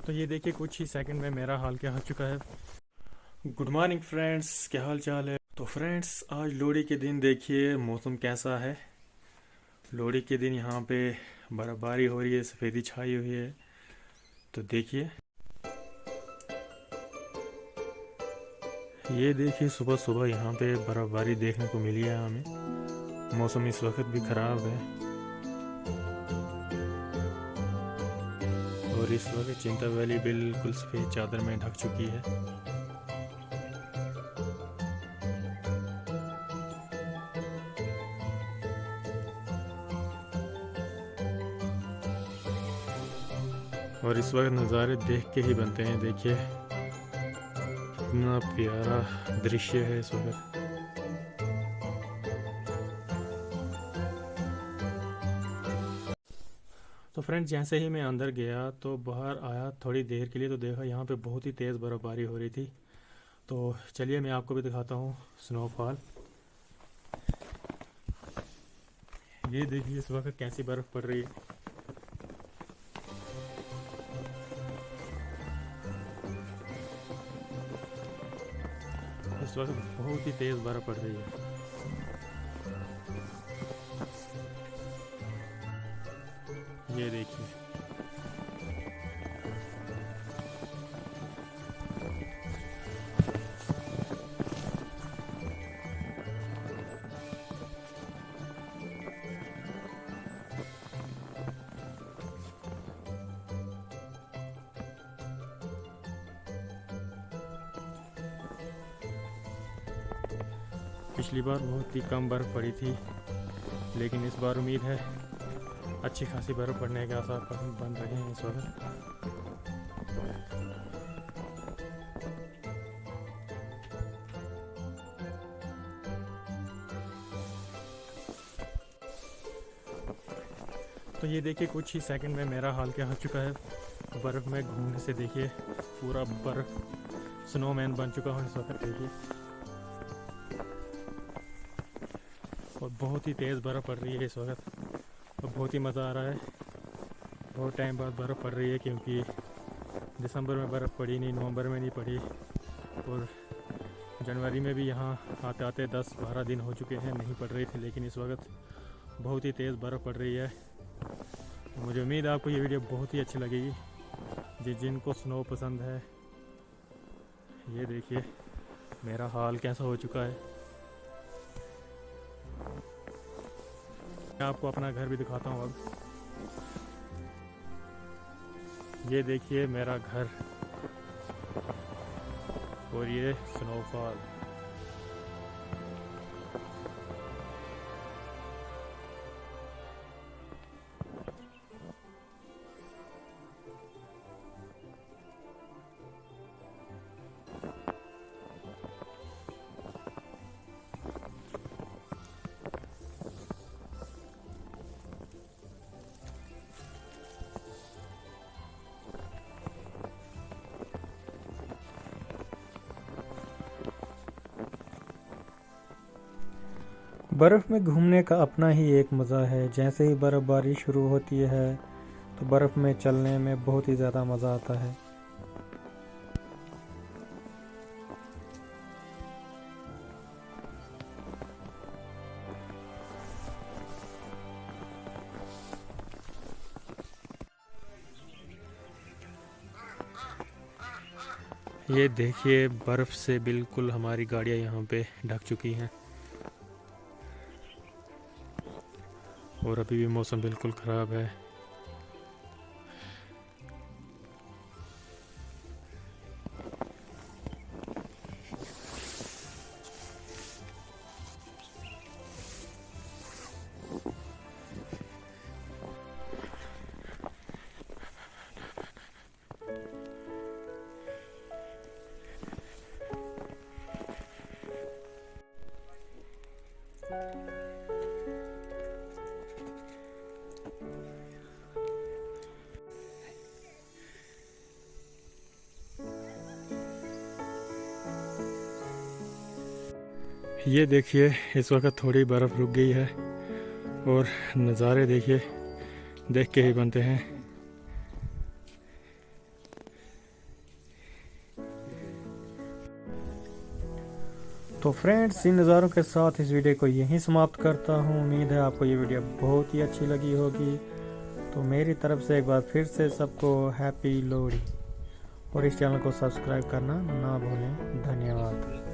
तो ये देखिए कुछ ही सेकंड में मेरा हाल क्या हो चुका है। गुड मॉर्निंग फ्रेंड्स, क्या हाल चाल है। तो फ्रेंड्स, आज लोहड़ी के दिन देखिए मौसम कैसा है। लोहड़ी के दिन यहाँ पे बर्फबारी हो रही है, सफ़ेदी छाई हुई है। तो देखिए, ये देखिए सुबह सुबह यहाँ पे बर्फबारी देखने को मिली है हमें। मौसम इस वक्त भी ख़राब है और इस वक्त चिंता वैली बिल्कुल सफ़ेद चादर में ढक चुकी है। और इस वक्त नज़ारे देख के ही बनते हैं। देखिए कितना प्यारा दृश्य है इस वक्त। तो फ्रेंड्स, जैसे ही मैं अंदर गया तो बाहर आया थोड़ी देर के लिए, तो देखा यहाँ पे बहुत ही तेज़ बर्फ़बारी हो रही थी। तो चलिए मैं आपको भी दिखाता हूँ स्नोफॉल। ये देखिए इस वक्त कैसी बर्फ़ पड़ रही है। इस वक्त बहुत ही तेज़ बर्फ़ पड़ रही है। ये देखिए, पिछली बार बहुत ही कम बर्फ़ पड़ी थी, लेकिन इस बार उम्मीद है अच्छी खासी बर्फ़ पड़ने के आसार बन रहे हैं इस वक्त। तो ये देखिए कुछ ही सेकंड में मेरा हाल क्या हो चुका है। बर्फ़ में घूमने से देखिए पूरा बर्फ़ स्नोमैन बन चुका हूँ इस वक्त। देखिए, और बहुत ही तेज़ बर्फ़ पड़ रही है इस वक्त और बहुत ही मज़ा आ रहा है। बहुत टाइम बाद बर्फ़ पड़ रही है, क्योंकि दिसंबर में बर्फ़ पड़ी नहीं, नवंबर में नहीं पड़ी, और जनवरी में भी यहाँ आते आते 10-12 दिन हो चुके हैं नहीं पड़ रही थी। लेकिन इस वक्त बहुत ही तेज़ बर्फ़ पड़ रही है। मुझे उम्मीद है आपको ये वीडियो बहुत ही अच्छी लगेगी, जिनको स्नो पसंद है। ये देखिए मेरा हाल कैसा हो चुका है। मैं आपको अपना घर भी दिखाता हूँ अब। ये देखिए मेरा घर और ये स्नोफॉल। बर्फ़ में घूमने का अपना ही एक मज़ा है। जैसे ही बर्फ़बारी शुरू होती है तो बर्फ़ में चलने में बहुत ही ज़्यादा मज़ा आता है। ये देखिए बर्फ़ से बिल्कुल हमारी गाड़ियाँ यहाँ पे ढक चुकी हैं और अभी भी मौसम बिल्कुल ख़राब है। ये देखिए इस वक्त थोड़ी बर्फ़ रुक गई है और नज़ारे देखिए, देख के ही बनते हैं। तो फ्रेंड्स, इन नज़ारों के साथ इस वीडियो को यहीं समाप्त करता हूँ। उम्मीद है आपको ये वीडियो बहुत ही अच्छी लगी होगी। तो मेरी तरफ से एक बार फिर से सबको हैप्पी लोहड़ी, और इस चैनल को सब्सक्राइब करना ना भूलें। धन्यवाद।